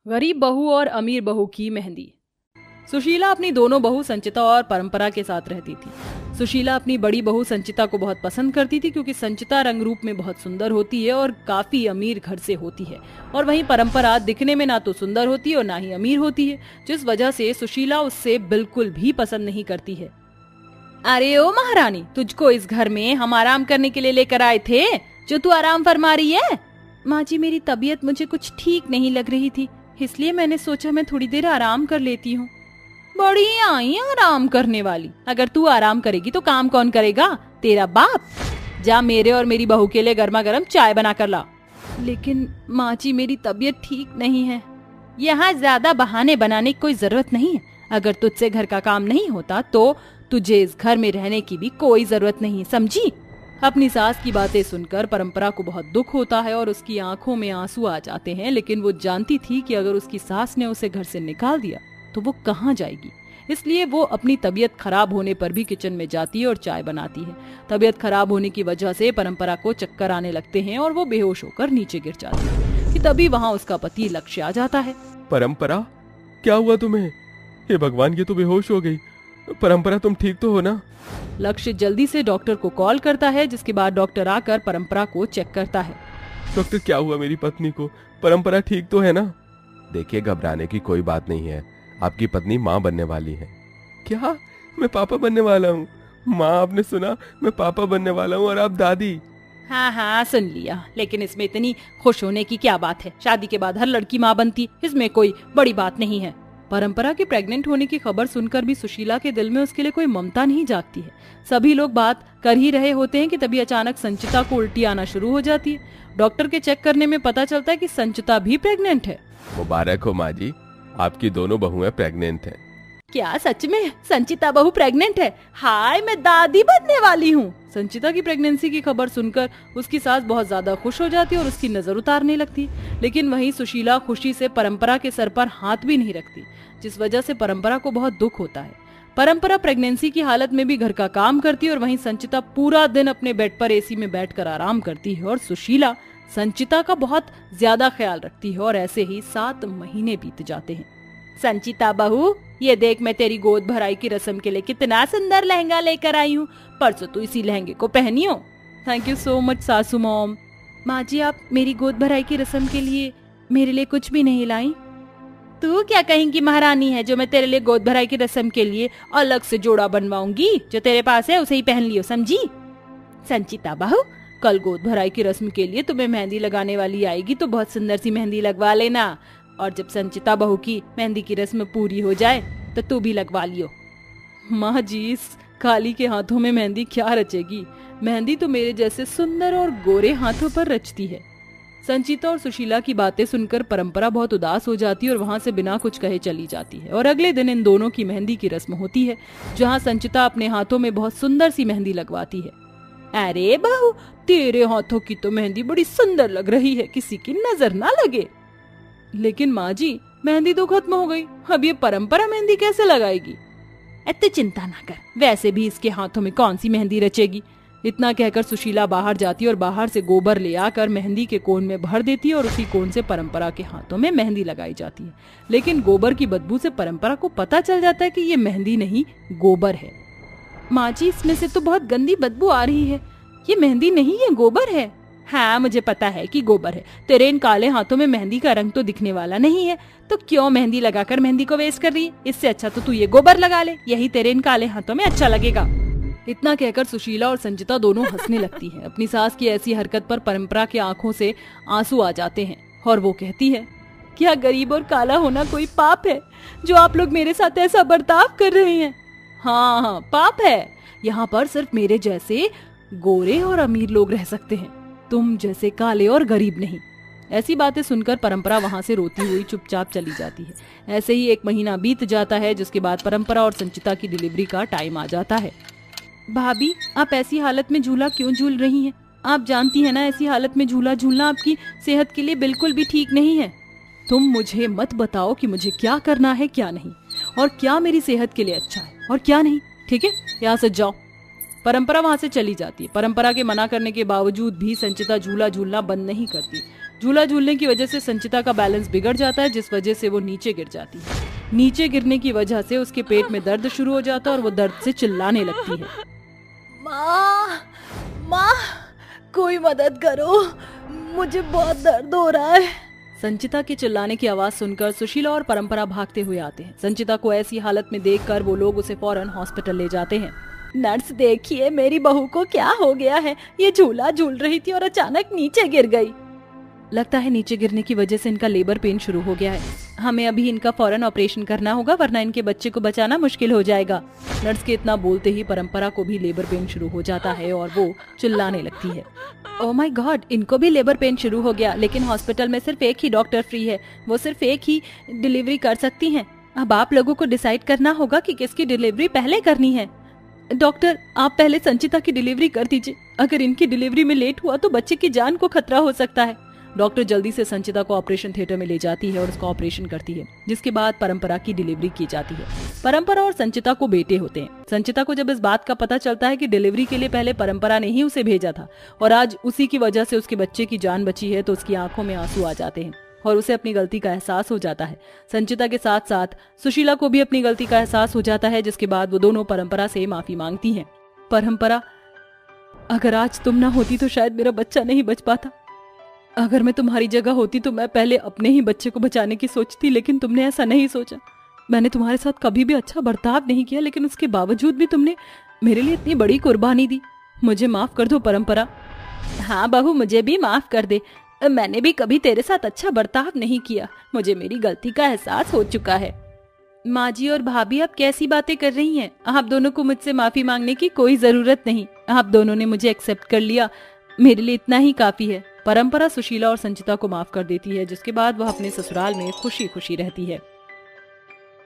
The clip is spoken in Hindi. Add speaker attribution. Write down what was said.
Speaker 1: गरीब बहू और अमीर बहू की मेहंदी। सुशीला अपनी दोनों बहू संचिता और परंपरा के साथ रहती थी। सुशीला अपनी बड़ी बहू संचिता को बहुत पसंद करती थी क्योंकि संचिता रंग रूप में बहुत सुंदर होती है और काफी अमीर घर से होती है, और वहीं परंपरा दिखने में ना तो सुंदर होती है और ना ही अमीर होती है, जिस वजह से सुशीला उससे बिल्कुल भी पसंद नहीं करती है। अरे ओ महारानी, तुझको इस घर में हम आराम करने के लिए लेकर आए थे, जो तू आराम फरमा रही है। माँ जी, मेरी तबीयत मुझे कुछ ठीक नहीं लग रही थी, इसलिए मैंने सोचा मैं थोड़ी देर आराम कर लेती हूँ। बड़ी आई आराम करने वाली, अगर तू आराम करेगी तो काम कौन करेगा? तेरा बाप। जा मेरे और मेरी बहू के लिए गर्मा गर्म चाय बना कर ला। लेकिन माँ जी, मेरी तबीयत ठीक नहीं है। यहाँ ज्यादा बहाने बनाने की कोई जरूरत नहीं है। अगर तुझसे घर का काम नहीं होता तो तुझे इस घर में रहने की भी कोई जरूरत नहीं, समझी? अपनी सास की बातें सुनकर परंपरा को बहुत दुख होता है और उसकी आंखों में आंसू आ जाते हैं, लेकिन वो जानती थी कि अगर उसकी सास ने उसे घर से निकाल दिया तो वो कहाँ जाएगी। इसलिए वो अपनी तबीयत खराब होने पर भी किचन में जाती है और चाय बनाती है। तबीयत खराब होने की वजह से परंपरा को चक्कर आने लगते हैं और वो बेहोश होकर नीचे गिर जाती है कि तभी वहाँ उसका पति लक्ष्य आ जाता है।
Speaker 2: परंपरा, क्या हुआ तुम्हें? हे भगवान, ये तो बेहोश हो गई। परंपरा, तुम ठीक तो हो ना?
Speaker 1: लक्ष्य जल्दी से डॉक्टर को कॉल करता है, जिसके बाद डॉक्टर आकर परंपरा को चेक करता है।
Speaker 2: डॉक्टर, क्या हुआ मेरी पत्नी को? परंपरा ठीक तो है ना? देखिए, घबराने की कोई बात नहीं है। आपकी पत्नी माँ बनने वाली है। क्या? मैं पापा बनने वाला हूँ? माँ, आपने सुना? मैं पापा बनने वाला हूँ और आप दादी।
Speaker 1: हाँ हाँ, सुन लिया, लेकिन इसमें इतनी खुश होने की क्या बात है? शादी के बाद हर लड़की माँ बनती, इसमें कोई बड़ी बात नहीं है। परंपरा के प्रेग्नेंट होने की खबर सुनकर भी सुशीला के दिल में उसके लिए कोई ममता नहीं जागती है। सभी लोग बात कर ही रहे होते हैं कि तभी अचानक संचिता को उल्टी आना शुरू हो जाती है। डॉक्टर के चेक करने में पता चलता है कि संचिता भी प्रेग्नेंट है।
Speaker 2: मुबारक हो माँ जी, आपकी दोनों बहुएं प्रेग्नेंट हैं।
Speaker 1: क्या सच में संचिता बहू प्रेग्नेंट है? हाय, मैं दादी बनने वाली हूँ। संचिता की प्रेगनेंसी की खबर सुनकर उसकी सास बहुत ज्यादा खुश हो जाती है और उसकी नजर उतारने लगती है, लेकिन वहीं सुशीला खुशी से परंपरा के सर पर हाथ भी नहीं रखती, जिस वजह से परंपरा को बहुत दुख होता है। परंपरा प्रेगनेंसी की हालत में भी घर का काम करती है और वहीं संचिता पूरा दिन अपने बेड पर एसी में बैठकर आराम करती है और सुशीला संचिता का बहुत ज्यादा ख्याल रखती है। और ऐसे ही 7 महीने बीत जाते हैं। संचिता बहू, ये देख, मैं तेरी गोद भराई की रस्म के लिए कितना सुंदर लहंगा लेकर आई हूँ। परसों तू इसी लहंगे को पहनी हो। थैंक यू सो मच सासू मॉम। माँ जी, आप मेरी गोद भराई की रस्म के लिए मेरे लिए कुछ भी नहीं लाई? तू क्या कहेंगी महारानी है जो मैं तेरे लिए गोद भराई की रस्म के लिए अलग से जोड़ा बनवाऊंगी? जो तेरे पास है उसे ही पहन लियो, समझी? संचिता बहू, कल गोद भराई की रस्म के लिए तुम्हें मेहंदी लगाने वाली आएगी तो बहुत सुंदर सी मेहंदी लगवा लेना, और जब संचिता बहू की मेहंदी की रस्म पूरी हो जाए तो तू भी लगवा लियो। माँ जी, इस काली के हाथों में मेहंदी क्या रचेगी? मेहंदी तो मेरे जैसे सुंदर और गोरे हाथों पर रचती है। संचिता और सुशीला की बातें सुनकर परंपरा बहुत उदास हो जाती है और वहां से बिना कुछ कहे चली जाती है। और अगले दिन इन दोनों की मेहंदी की रस्म होती है, जहाँ संचिता अपने हाथों में बहुत सुंदर सी मेहंदी लगवाती है। अरे बहू, तेरे हाथों की तो मेहंदी बड़ी सुंदर लग रही है, किसी की नजर ना लगे। लेकिन माँ जी, मेहंदी तो खत्म हो गई, अब ये परंपरा मेहंदी कैसे लगाएगी? तो चिंता ना कर, वैसे भी इसके हाथों में कौन सी मेहंदी रचेगी। इतना कहकर सुशीला बाहर जाती है और बाहर से गोबर ले आकर मेहंदी के कोन में भर देती है और उसी कोन से परंपरा के हाथों में मेहंदी लगाई जाती है। लेकिन गोबर की बदबू से परंपरा को पता चल जाता है कि ये मेहंदी नहीं, गोबर है। माँ जी, इसमें से तो बहुत गंदी बदबू आ रही है, ये मेहंदी नहीं, ये गोबर है। हाँ, मुझे पता है कि गोबर है। तेरे इन काले हाथों में मेहंदी का रंग तो दिखने वाला नहीं है, तो क्यों मेहंदी लगाकर मेहंदी को वेस्ट कर रही है? इससे अच्छा तो तू ये गोबर लगा ले, यही तेरे इन काले हाथों में अच्छा लगेगा। इतना कहकर सुशीला और संचिता दोनों हंसने लगती हैं। अपनी सास की ऐसी हरकत पर परंपरा की आंखों से आंसू आ जाते हैं और वो कहती है, क्या गरीब और काला होना कोई पाप है जो आप लोग मेरे साथ ऐसा बर्ताव कर रहे हैं? हाँ हाँ, पाप है। यहाँ पर सिर्फ मेरे जैसे गोरे और अमीर लोग रह सकते हैं, तुम जैसे काले और गरीब नहीं। ऐसी बातें सुनकर परंपरा वहां से रोती हुई चुपचाप चली जाती है। ऐसे ही 1 महीना बीत जाता है, जिसके बाद परंपरा और संचिता की डिलीवरी का टाइम आ जाता है। भाभी, आप ऐसी हालत में झूला क्यों झूल रही हैं? आप जानती हैं ना, ऐसी हालत में झूला झूलना आपकी सेहत के लिए बिल्कुल भी ठीक नहीं है। तुम मुझे मत बताओ कि मुझे क्या करना है क्या नहीं, और क्या मेरी सेहत के लिए अच्छा है और क्या नहीं। ठीक है, यहाँ से जाओ। परंपरा वहां से चली जाती है। परंपरा के मना करने के बावजूद भी संचिता झूला झूलना बंद नहीं करती। झूला झूलने की वजह से संचिता का बैलेंस बिगड़ जाता है, जिस वजह से वो नीचे गिर जाती है। नीचे गिरने की वजह से उसके पेट में दर्द शुरू हो जाता है और वो दर्द से चिल्लाने लगती है।
Speaker 3: माँ, माँ, कोई मदद करो, मुझे बहुत दर्द हो रहा है।
Speaker 1: संचिता के चिल्लाने की आवाज सुनकर सुशीला और परंपरा भागते हुए आते हैं। संचिता को ऐसी हालत में देखकर वो लोग उसे फौरन हॉस्पिटल ले जाते हैं।
Speaker 3: नर्स, देखिए मेरी बहू को क्या हो गया है, ये झूला झूल रही थी और अचानक नीचे गिर गई।
Speaker 1: लगता है नीचे गिरने की वजह से इनका लेबर पेन शुरू हो गया है। हमें अभी इनका फौरन ऑपरेशन करना होगा, वरना इनके बच्चे को बचाना मुश्किल हो जाएगा। नर्स के इतना बोलते ही परंपरा को भी लेबर पेन शुरू हो जाता है और वो चिल्लाने लगती है। ओह माय गॉड, इनको भी लेबर पेन शुरू हो गया, लेकिन हॉस्पिटल में सिर्फ एक ही डॉक्टर फ्री है, वो सिर्फ एक ही डिलीवरी कर सकती हैं। अब आप लोगों को डिसाइड करना होगा कि किसकी डिलीवरी पहले करनी है। डॉक्टर, आप पहले संचिता की डिलीवरी कर दीजिए। अगर इनकी डिलीवरी में लेट हुआ तो बच्चे की जान को खतरा हो सकता है। डॉक्टर जल्दी से संचिता को ऑपरेशन थिएटर में ले जाती है और उसका ऑपरेशन करती है, जिसके बाद परंपरा की डिलीवरी की जाती है। परंपरा और संचिता को बेटे होते हैं। संचिता को जब इस बात का पता चलता है कि डिलीवरी के लिए पहले परंपरा ने ही उसे भेजा था और आज उसी की वजह से उसके बच्चे की जान बची है, तो उसकी आंखों में आंसू आ जाते हैं और उसे अपनी गलती का एहसास हो जाता है। संचिता के साथ साथ सुशीला को भी अपनी गलती का एहसास हो जाता है, जिसके बाद वो दोनों परंपरा से माफी मांगती हैं। परंपरा, अगर आज तुम ना होती तो शायद मेरा बच्चा नहीं बच पाता। अगर मैं तुम्हारी जगह होती तो मैं पहले अपने ही बच्चे को बचाने की सोचती, लेकिन तुमने ऐसा नहीं सोचा। मैंने तुम्हारे साथ कभी भी अच्छा बर्ताव नहीं किया, लेकिन उसके बावजूद भी तुमने मेरे लिए इतनी बड़ी कुर्बानी दी। मुझे माफ कर दो परंपरा।
Speaker 3: हाँ बहू, मुझे भी माफ कर दे। मैंने भी कभी तेरे साथ अच्छा बर्ताव नहीं किया। मुझे मेरी गलती का एहसास हो चुका है।
Speaker 1: माँ जी और भाभी, आप कैसी बातें कर रही हैं? आप दोनों को मुझसे माफी मांगने की कोई जरूरत नहीं। आप दोनों ने मुझे एक्सेप्ट कर लिया, मेरे लिए इतना ही काफी है। परंपरा सुशीला और संचिता को माफ कर देती है, जिसके बाद वह अपने ससुराल में खुशी खुशी रहती है।